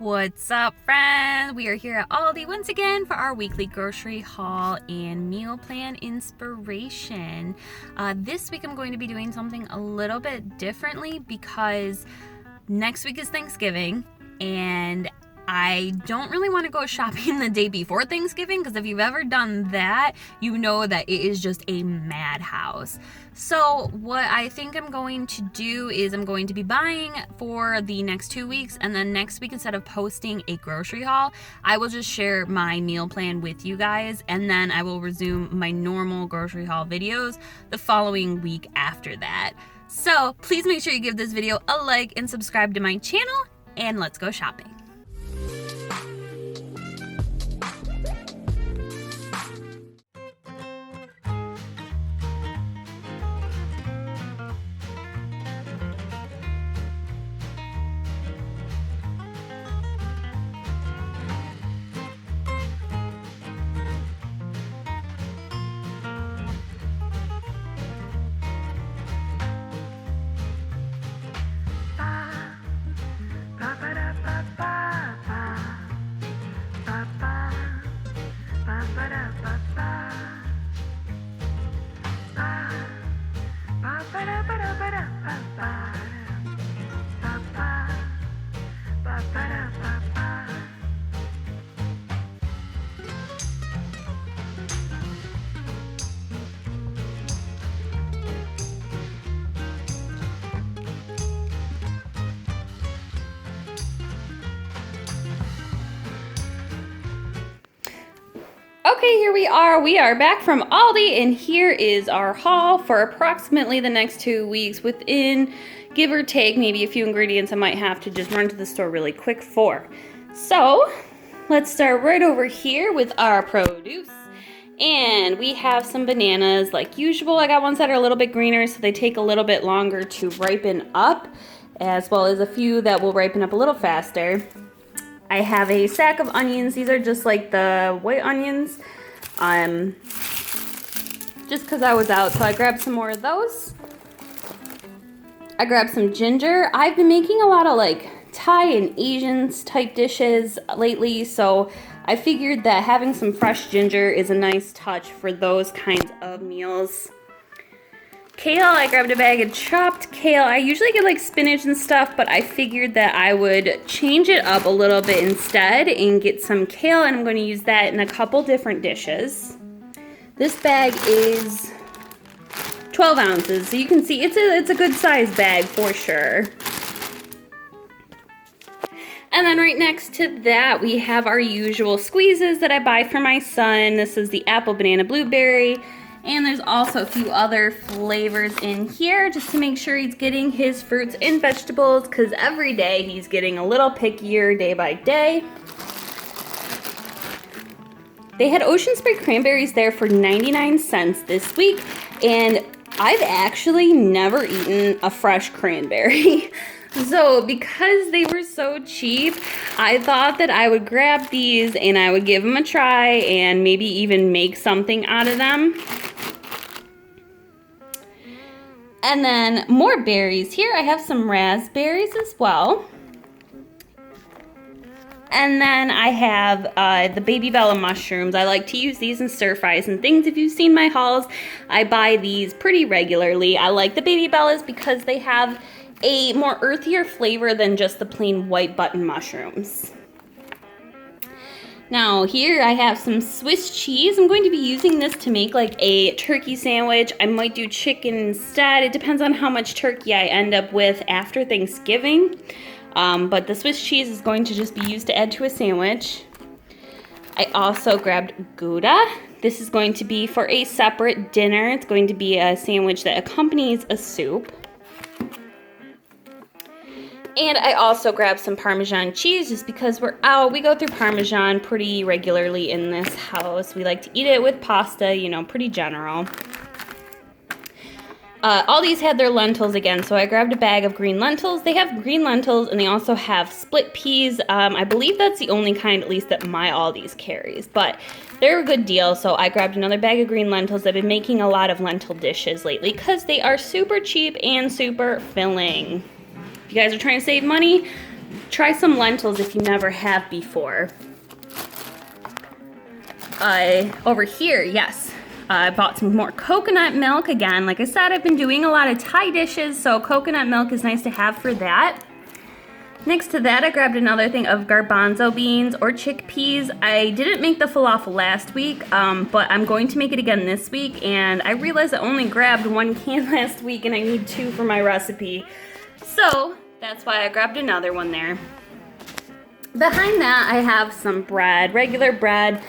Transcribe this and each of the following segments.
What's up, friends? We are here at Aldi once again for our weekly grocery haul and meal plan inspiration. This week I'm going to be doing something a little bit differently because next week is Thanksgiving and I don't really want to go shopping the day before Thanksgiving because if you've ever done that, you know that it is just a madhouse. So what I think I'm going to do is I'm going to be buying for the next 2 weeks, and then next week, instead of posting a grocery haul, I will just share my meal plan with you guys, and then I will resume my normal grocery haul videos the following week after that. So please make sure you give this video a like and subscribe to my channel, and let's go shopping. Okay, here we are. We are back from Aldi, and here is our haul for approximately the next 2 weeks within, give or take, maybe a few ingredients I might have to just run to the store really quick for. So, let's start right over here with our produce. And we have some bananas like usual. I got ones that are a little bit greener, so they take a little bit longer to ripen up, as well as a few that will ripen up a little faster. I have a sack of onions. These are just like the white onions, just because I was out, so I grabbed some more of those. I grabbed some ginger. I've been making a lot of like Thai and Asian type dishes lately, so I figured that having some fresh ginger is a nice touch for those kinds of meals. Kale, I grabbed a bag of chopped kale. I usually get like spinach and stuff, but I figured that I would change it up a little bit instead and get some kale, and I'm going to use that in a couple different dishes. This bag is 12 ounces, so you can see it's a good size bag for sure. And then right next to that, we have our usual squeezes that I buy for my son. This is the apple, banana, blueberry. And there's also a few other flavors in here just to make sure he's getting his fruits and vegetables, because every day he's getting a little pickier day by day. They had ocean spray cranberries there for 99 cents this week, and I've actually never eaten a fresh cranberry. So because they were so cheap, I thought that I would grab these and I would give them a try and maybe even make something out of them. And then more berries. Here I have some raspberries as well. And then I have the baby bella mushrooms. I like to use these in stir fries and things. If you've seen my hauls, I buy these pretty regularly. I like the baby bellas because they have a more earthier flavor than just the plain white button mushrooms. Now here I have some Swiss cheese. I'm going to be using this to make like a turkey sandwich. I might do chicken instead. It depends on how much turkey I end up with after Thanksgiving. But the Swiss cheese is going to just be used to add to a sandwich. I also grabbed Gouda. This is going to be for a separate dinner. It's going to be a sandwich that accompanies a soup. And I also grabbed some Parmesan cheese just because we're out. We go through Parmesan pretty regularly in this house. We like to eat it with pasta, you know, pretty general. Aldi's had their lentils again, so I grabbed a bag of green lentils. They have green lentils and they also have split peas. I believe that's the only kind, at least, that my Aldi's carries, but they're a good deal, so I grabbed another bag of green lentils. I've been making a lot of lentil dishes lately because they are super cheap and super filling. If you guys are trying to save money, try some lentils if you never have before. Over here, yes, I bought some more coconut milk. Again, like I said, I've been doing a lot of Thai dishes, so coconut milk is nice to have for that. Next to that, I grabbed another thing of garbanzo beans or chickpeas. I didn't make the falafel last week, but I'm going to make it again this week, and I realized I only grabbed 1 can last week and I need 2 for my recipe. So that's why I grabbed another one there. Behind that, I have some bread, regular bread.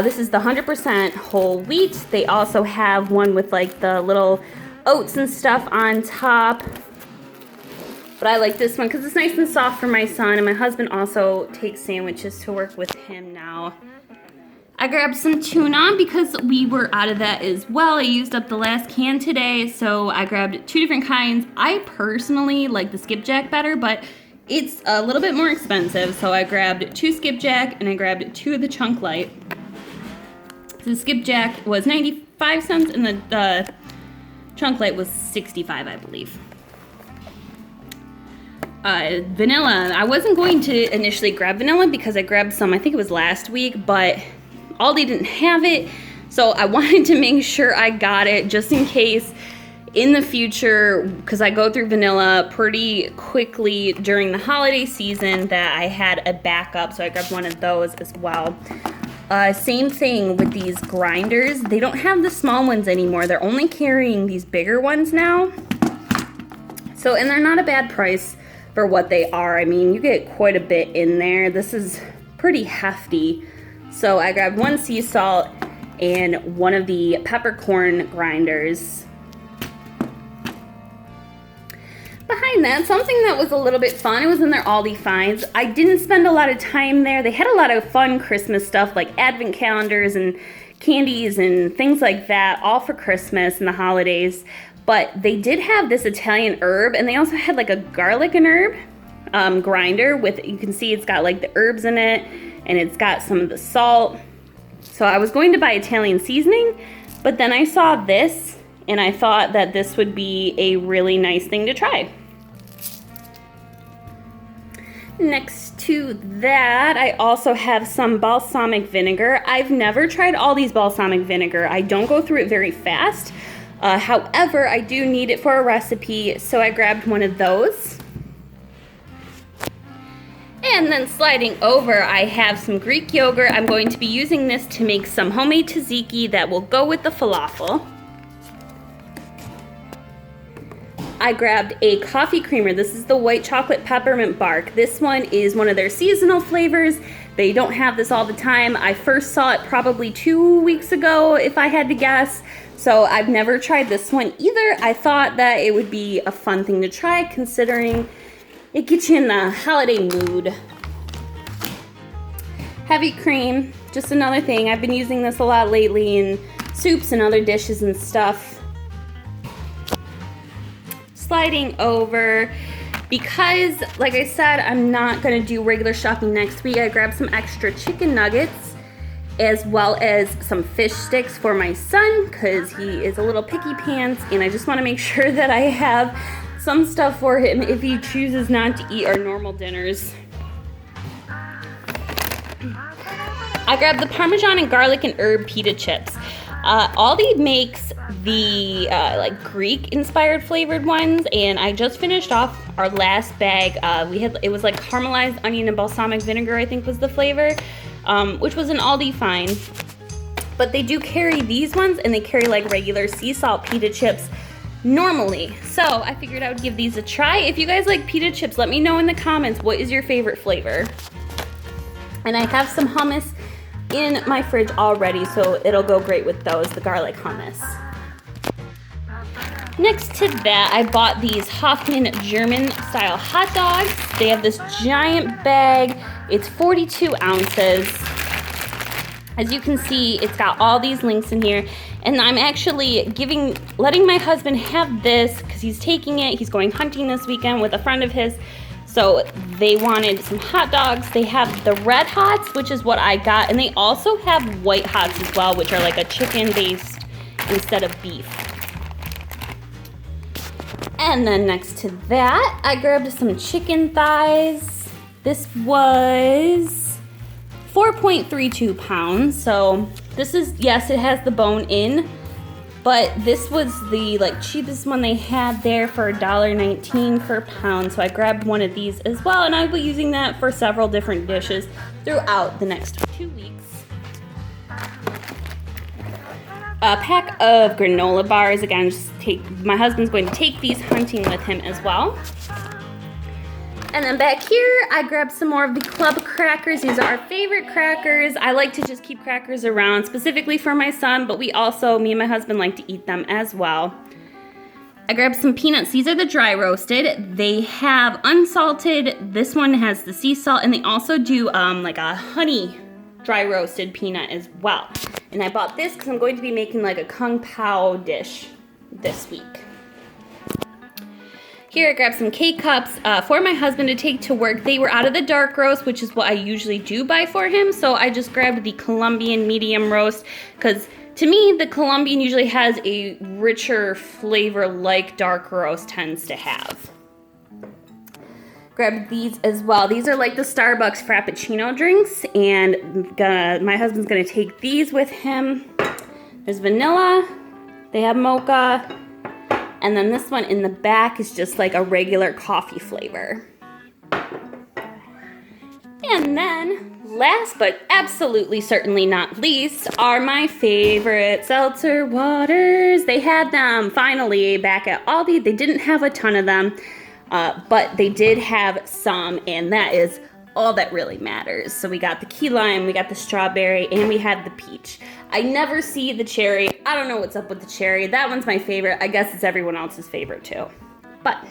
This is the 100% whole wheat. They also have one with like the little oats and stuff on top. But I like this one because it's nice and soft for my son, and my husband also takes sandwiches to work with him now. I grabbed some tuna because we were out of that as well. I used up the last can today, so I grabbed 2 different kinds. I personally like the skipjack better, but it's a little bit more expensive, so I grabbed 2 skipjack and I grabbed 2 of the chunk light. The skipjack was 95 cents and the chunk light was 65, I believe. Vanilla. I wasn't going to initially grab vanilla because I grabbed some, I think it was last week, but Aldi didn't have it, so I wanted to make sure I got it just in case in the future, because I go through vanilla pretty quickly during the holiday season, that I had a backup, so I grabbed one of those as well. Same thing with these grinders. They don't have the small ones anymore. They're only carrying these bigger ones now. So, and they're not a bad price for what they are. I mean, you get quite a bit in there. This is pretty hefty. So I grabbed 1 sea salt and 1 of the peppercorn grinders. Behind that, something that was a little bit fun, it was in their Aldi finds. I didn't spend a lot of time there. They had a lot of fun Christmas stuff like advent calendars and candies and things like that, all for Christmas and the holidays. But they did have this Italian herb, and they also had like a garlic and herb grinder with, you can see it's got like the herbs in it, and it's got some of the salt. So I was going to buy Italian seasoning, but then I saw this, and I thought that this would be a really nice thing to try. Next to that, I also have some balsamic vinegar. I've never tried Aldi's balsamic vinegar. I don't go through it very fast. However, I do need it for a recipe, so I grabbed one of those. And then sliding over, I have some Greek yogurt. I'm going to be using this to make some homemade tzatziki that will go with the falafel. I grabbed a coffee creamer. This is the white chocolate peppermint bark. This one is one of their seasonal flavors. They don't have this all the time. I first saw it probably 2 weeks ago, if I had to guess. So I've never tried this one either. I thought that it would be a fun thing to try considering it gets you in the holiday mood. Heavy cream, just another thing. I've been using this a lot lately in soups and other dishes and stuff. Sliding over, because like I said, I'm not gonna do regular shopping next week. I grabbed some extra chicken nuggets as well as some fish sticks for my son because he is a little picky pants, and I just want to make sure that I have some stuff for him if he chooses not to eat our normal dinners. I grabbed the Parmesan and garlic and herb pita chips. Aldi makes the like Greek inspired flavored ones, and I just finished off our last bag. It was like caramelized onion and balsamic vinegar, I think was the flavor, which was an Aldi find. But they do carry these ones, and they carry like regular sea salt pita chips normally. So I figured I would give these a try. If you guys like pita chips, let me know in the comments what is your favorite flavor. And I have some hummus in my fridge already, so it'll go great with those, the garlic hummus. Next to that, I bought these Hoffman German style hot dogs. They have this giant bag. It's 42 ounces. As you can see, it's got all these links in here, and I'm actually letting my husband have this because he's taking it. He's going hunting this weekend with a friend of his. So they wanted some hot dogs. They have the red hots, which is what I got, and they also have white hots as well, which are like a chicken based instead of beef. And then next to that, I grabbed some chicken thighs. This was 4.32 pounds. So this is, yes, it has the bone in, but this was the cheapest one they had there for $1.19 per pound. So I grabbed one of these as well, and I'll be using that for several different dishes throughout the next 2 weeks. A pack of granola bars. Again, my husband's going to take these hunting with him as well. And then back here, I grabbed some more of the club crackers. These are our favorite crackers. I like to just keep crackers around specifically for my son, but me and my husband like to eat them as well. I grabbed some peanuts. These are the dry roasted. They have unsalted. This one has the sea salt, and they also do like a honey dry roasted peanut as well. And I bought this because I'm going to be making like a kung pao dish this week. Here I grabbed some K-cups for my husband to take to work. They were out of the dark roast, which is what I usually do buy for him. So I just grabbed the Colombian medium roast because to me, the Colombian usually has a richer flavor like dark roast tends to have. Grabbed these as well. These are like the Starbucks Frappuccino drinks, and my husband's gonna take these with him. There's vanilla, they have mocha, and then this one in the back is just like a regular coffee flavor. And then, last but absolutely certainly not least, are my favorite seltzer waters. They had them finally back at Aldi. They didn't have a ton of them, but they did have some, and that is all that really matters. So we got the key lime, we got the strawberry, and we had the peach. I never see the cherry. I don't know what's up with the cherry. That one's my favorite. I guess it's everyone else's favorite too. But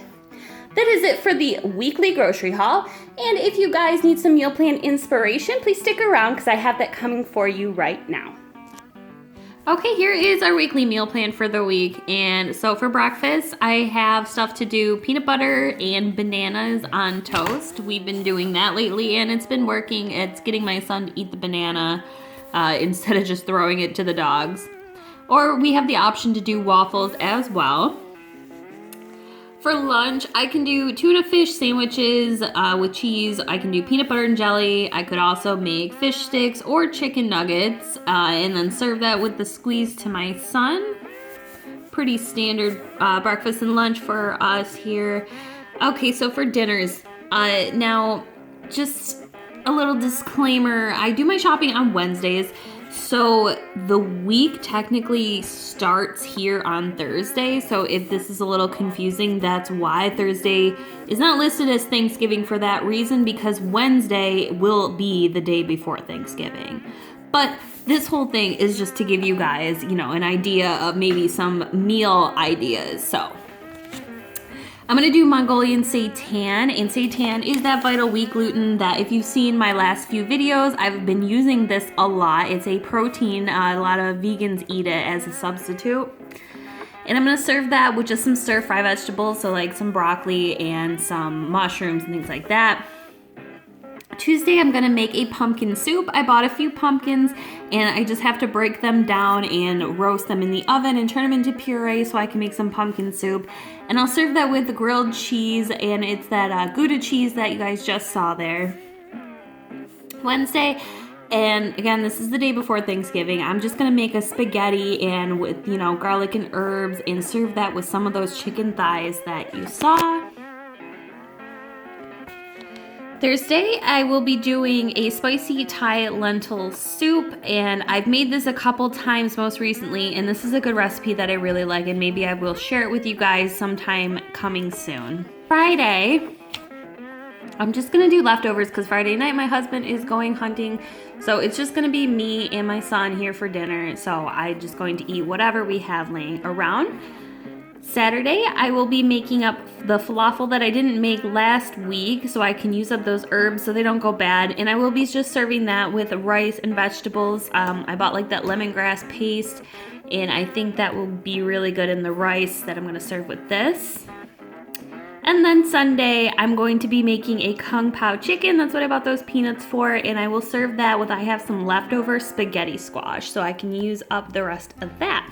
that is it for the weekly grocery haul. And if you guys need some meal plan inspiration, please stick around because I have that coming for you right now. Okay, here is our weekly meal plan for the week. And so for breakfast, I have stuff to do: peanut butter and bananas on toast. We've been doing that lately and it's been working. It's getting my son to eat the banana instead of just throwing it to the dogs. Or we have the option to do waffles as well. For lunch, I can do tuna fish sandwiches with cheese. I can do peanut butter and jelly. I could also make fish sticks or chicken nuggets and then serve that with the squeeze to my son. Pretty standard breakfast and lunch for us here. Okay, so for dinners, now just a little disclaimer. I do my shopping on Wednesdays. So the week technically starts here on Thursday. So if this is a little confusing, that's why Thursday is not listed as Thanksgiving for that reason, because Wednesday will be the day before Thanksgiving. But this whole thing is just to give you guys, an idea of maybe some meal ideas. So I'm going to do Mongolian seitan, and seitan is that vital wheat gluten that if you've seen my last few videos, I've been using this a lot. It's a protein. A lot of vegans eat it as a substitute. And I'm going to serve that with just some stir-fry vegetables, so like some broccoli and some mushrooms and things like that. Tuesday, I'm going to make a pumpkin soup. I bought a few pumpkins and I just have to break them down and roast them in the oven and turn them into puree so I can make some pumpkin soup. And I'll serve that with the grilled cheese, and it's that Gouda cheese that you guys just saw there. Wednesday, and again, this is the day before Thanksgiving, I'm just going to make a spaghetti and with, garlic and herbs and serve that with some of those chicken thighs that you saw. Thursday, I will be doing a spicy Thai lentil soup, and I've made this a couple times most recently, and this is a good recipe that I really like, and maybe I will share it with you guys sometime coming soon. Friday, I'm just gonna do leftovers because Friday night my husband is going hunting, so it's just gonna be me and my son here for dinner, so I'm just going to eat whatever we have laying around. Saturday, I will be making up the falafel that I didn't make last week so I can use up those herbs so they don't go bad, and I will be just serving that with rice and vegetables. I bought like that lemongrass paste, and I think that will be really good in the rice that I'm going to serve with this. And then Sunday, I'm going to be making a kung pao chicken. That's what I bought those peanuts for, and I will serve that with, I have some leftover spaghetti squash so I can use up the rest of that.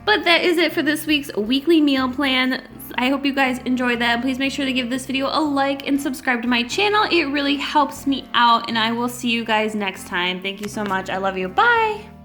But that is it for this week's weekly meal plan. I hope you guys enjoyed that. Please make sure to give this video a like and subscribe to my channel. It really helps me out, and I will see you guys next time. Thank you so much. I love you. Bye.